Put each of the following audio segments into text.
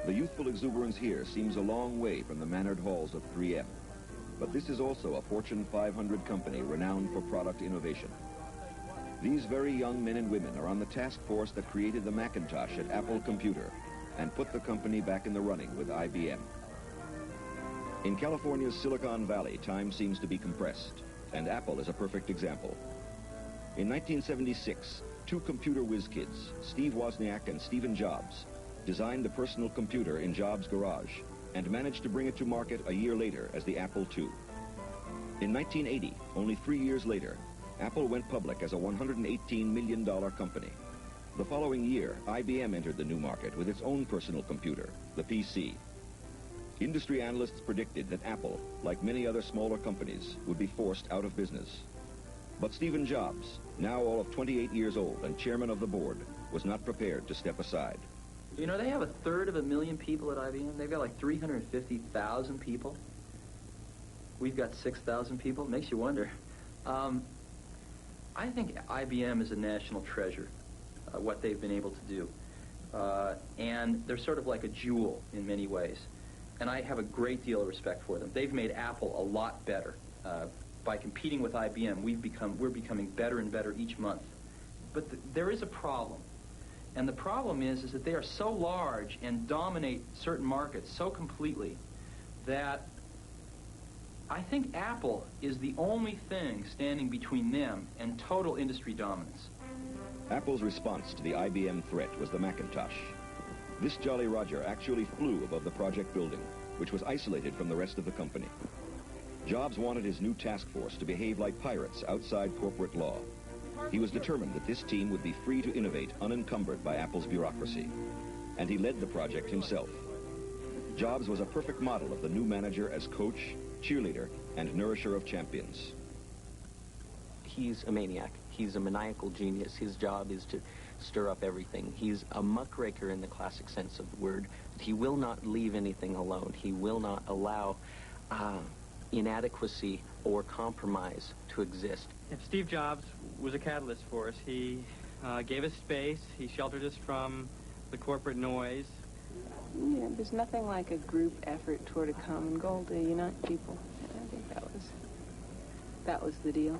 The youthful exuberance here seems a long way from the mannered halls of 3M. But this is also a Fortune 500 company renowned for product innovation. These very young men and women are on the task force that created the Macintosh at Apple Computer and put the company back in the running with IBM. In California's Silicon Valley, time seems to be compressed, and Apple is a perfect example. In 1976, two computer whiz kids, Steve Wozniak and Stephen Jobs, designed the personal computer in Jobs' garage and managed to bring it to market a year later as the Apple II. In 1980, only 3 years later, Apple went public as a $118 million company. The following year, IBM entered the new market with its own personal computer, the PC. Industry analysts predicted that Apple, like many other smaller companies, would be forced out of business. But Stephen Jobs, now all of 28 years old and chairman of the board, was not prepared to step aside. You know, they have 1/3 people at IBM. They've got like 350,000 people. We've got 6,000 people. It makes you wonder. I think IBM is a national treasure, what they've been able to do. And they're sort of like a jewel in many ways. And I have a great deal of respect for them. They've made Apple a lot better. By competing with IBM, we're becoming better and better each month. But there is a problem. And the problem is that they are so large and dominate certain markets so completely that I think Apple is the only thing standing between them and total industry dominance. Apple's response to the IBM threat was the Macintosh. This Jolly Roger actually flew above the project building, which was isolated from the rest of the company. Jobs wanted his new task force to behave like pirates outside corporate law. He was determined that this team would be free to innovate unencumbered by Apple's bureaucracy. And he led the project himself. Jobs was a perfect model of the new manager as coach, cheerleader, and nourisher of champions. He's a maniac. He's a maniacal genius. His job is to stir up everything. He's a muckraker in the classic sense of the word. He will not leave anything alone. He will not allow inadequacy or compromise to exist. If Steve Jobs was a catalyst for us, he gave us space, he sheltered us from the corporate noise. Yeah, there's nothing like a group effort toward a common goal to unite people. I think that was the deal.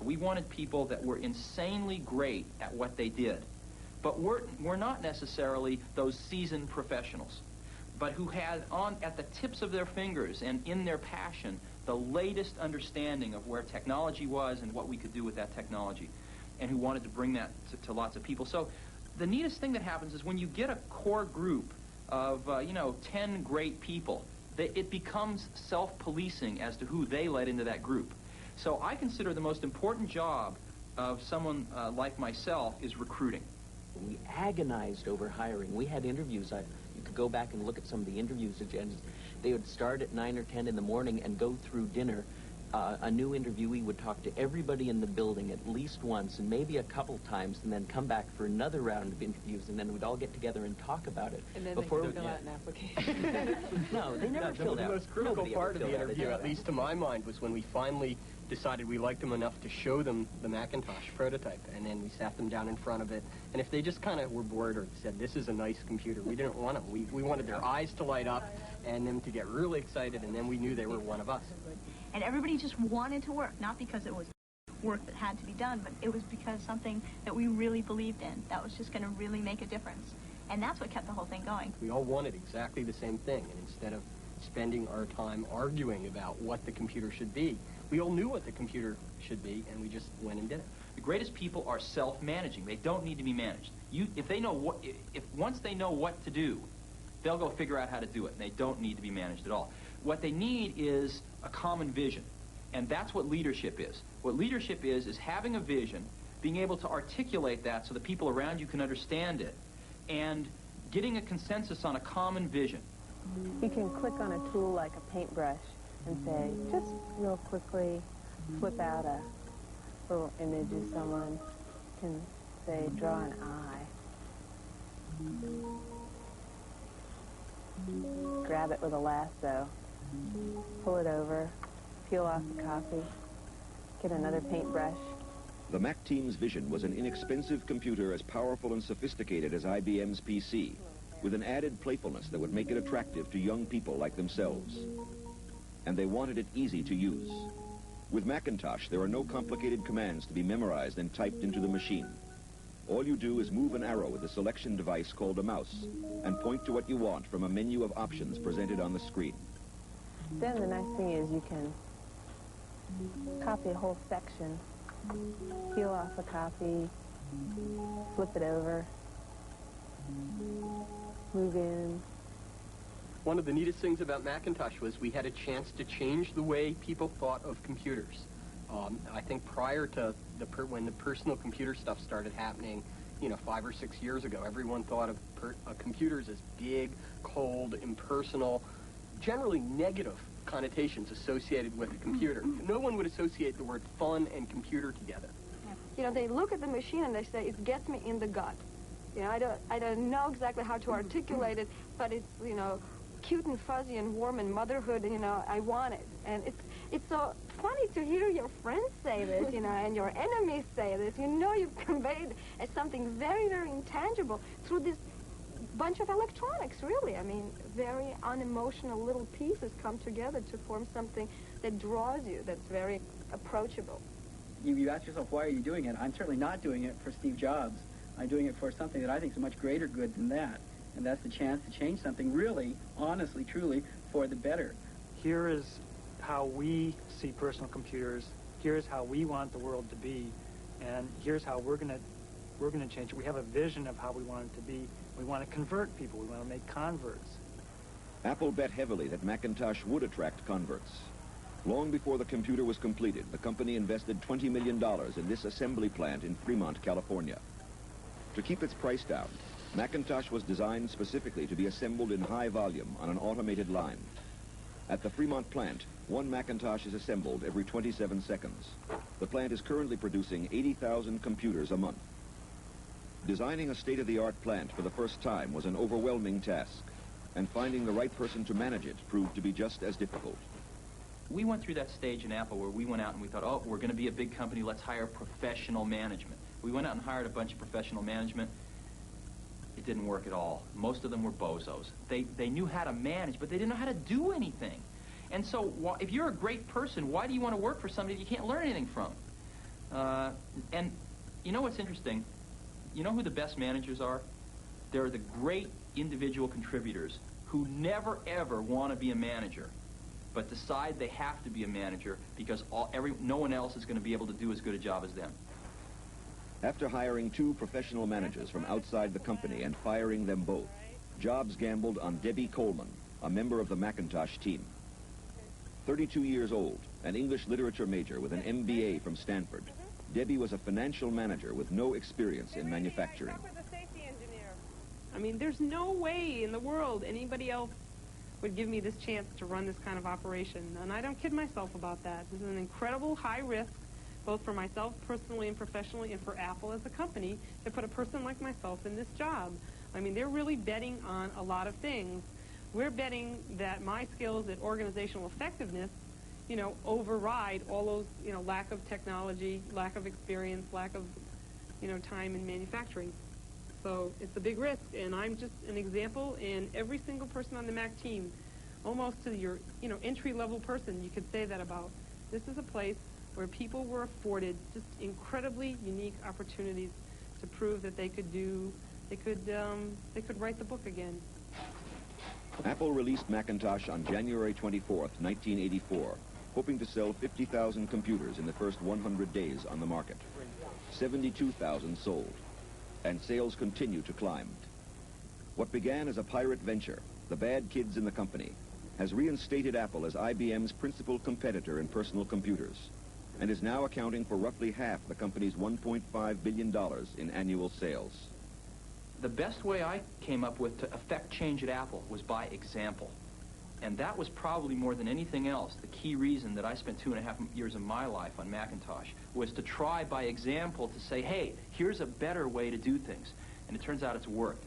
We wanted people that were insanely great at what they did, but we're not necessarily those seasoned professionals, but who had at the tips of their fingers and in their passion the latest understanding of where technology was and what we could do with that technology, and who wanted to bring that to lots of people. So the neatest thing that happens is when you get a core group of 10 great people, it becomes self-policing as to who they let into that group. So I consider the most important job of someone like myself is recruiting. We agonized over hiring. We had interviews. You could go back and look at some of the interviews agendas. They would start at 9 or 10 in the morning and go through dinner. A new interviewee would talk to everybody in the building at least once and maybe a couple times, and then come back for another round of interviews, and then we'd all get together and talk about it. And then they fill out an application. No, they never filled out. The most critical part of the interview, at least to my mind, was when we finally decided we liked them enough to show them the Macintosh prototype, and then we sat them down in front of it, and if they just kind of were bored or said, this is a nice computer, we didn't want them. We wanted their eyes to light up and them to get really excited, and then we knew they were one of us. And everybody just wanted to work, not because it was work that had to be done, but it was because something that we really believed in, that was just going to really make a difference. And that's what kept the whole thing going. We all wanted exactly the same thing, and instead of spending our time arguing about what the computer should be, we all knew what the computer should be, and we just went and did it. The greatest people are self-managing. They don't need to be managed. If once they know what to do, they'll go figure out how to do it, and they don't need to be managed at all. What they need is a common vision, and that's what leadership is. What leadership is having a vision, being able to articulate that so the people around you can understand it, and getting a consensus on a common vision. You can click on a tool like a paintbrush and say, just real quickly flip out a little image of someone. You can say, draw an eye. Grab it with a lasso, pull it over, peel off the copy, get another paintbrush. The Mac team's vision was an inexpensive computer as powerful and sophisticated as IBM's PC, with an added playfulness that would make it attractive to young people like themselves. And they wanted it easy to use. With Macintosh, there are no complicated commands to be memorized and typed into the machine. All you do is move an arrow with a selection device called a mouse and point to what you want from a menu of options presented on the screen. Then the nice thing is you can copy a whole section, peel off a copy, flip it over, move in. One of the neatest things about Macintosh was we had a chance to change the way people thought of computers. I think prior to when the personal computer stuff started happening, 5 or 6 years ago, everyone thought of computers as big, cold, impersonal, generally negative connotations associated with a computer. No one would associate the word fun and computer together. They look at the machine and they say, it gets me in the gut. I don't know exactly how to articulate it, but it's, cute and fuzzy and warm and motherhood, I want it. And it's so funny to hear your friends say this, and your enemies say this. You've conveyed something very, very intangible through this bunch of electronics, really. Very unemotional little pieces come together to form something that draws you, that's very approachable. You ask yourself, why are you doing it? I'm certainly not doing it for Steve Jobs. I'm doing it for something that I think is a much greater good than that. And that's the chance to change something really, honestly, truly, for the better. Here is how we see personal computers. Here's how we want the world to be. And here's how we're gonna change it. We have a vision of how we want it to be. We want to convert people. We want to make converts. Apple bet heavily that Macintosh would attract converts. Long before the computer was completed, the company invested $20 million in this assembly plant in Fremont, California. To keep its price down, Macintosh was designed specifically to be assembled in high volume on an automated line. At the Fremont plant, one Macintosh is assembled every 27 seconds. The plant is currently producing 80,000 computers a month. Designing a state-of-the-art plant for the first time was an overwhelming task, and finding the right person to manage it proved to be just as difficult. We went through that stage in Apple where we went out and we thought, oh, we're going to be a big company, let's hire professional management. We went out and hired a bunch of professional management. It didn't work at all. Most of them were bozos. They knew how to manage, but they didn't know how to do anything. And so if you're a great person, why do you want to work for somebody you can't learn anything from? And you know what's interesting? You know who the best managers are? They're the great individual contributors who never, ever want to be a manager, but decide they have to be a manager because no one else is going to be able to do as good a job as them. After hiring 2 professional managers from outside the company and firing them both, Jobs gambled on Debbie Coleman, a member of the Macintosh team. 32 years old, an English literature major with an MBA from Stanford, Debbie was a financial manager with no experience in manufacturing. There's no way in the world anybody else would give me this chance to run this kind of operation. And I don't kid myself about that. This is an incredible high risk, both for myself personally and professionally, and for Apple as a company, to put a person like myself in this job. They're really betting on a lot of things. We're betting that my skills at organizational effectiveness, override all those, lack of technology, lack of experience, lack of, time in manufacturing. So it's a big risk, and I'm just an example, and every single person on the Mac team, almost to your, entry-level person, you could say that about. This is a place where people were afforded just incredibly unique opportunities to prove that they could write the book again. Apple released Macintosh on January 24th, 1984, hoping to sell 50,000 computers in the first 100 days on the market. 72,000 sold, and sales continue to climb. What began as a pirate venture, the bad kids in the company, has reinstated Apple as IBM's principal competitor in personal computers, and is now accounting for roughly half the company's $1.5 billion in annual sales. The best way I came up with to affect change at Apple was by example. And that was probably more than anything else the key reason that I spent 2.5 years of my life on Macintosh, was to try by example to say, hey, here's a better way to do things. And it turns out it's worked.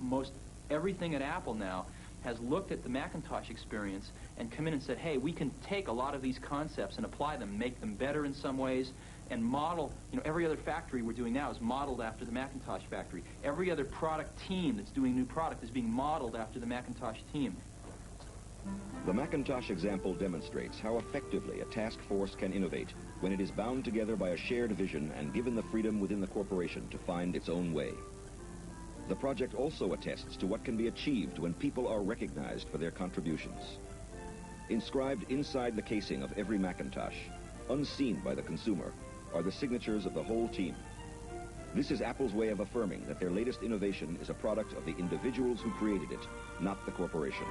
Most everything at Apple now has looked at the Macintosh experience and come in and said, hey, we can take a lot of these concepts and apply them, make them better in some ways, and model, every other factory we're doing now is modeled after the Macintosh factory. Every other product team that's doing new product is being modeled after the Macintosh team. The Macintosh example demonstrates how effectively a task force can innovate when it is bound together by a shared vision and given the freedom within the corporation to find its own way. The project also attests to what can be achieved when people are recognized for their contributions. Inscribed inside the casing of every Macintosh, unseen by the consumer, are the signatures of the whole team. This is Apple's way of affirming that their latest innovation is a product of the individuals who created it, not the corporation.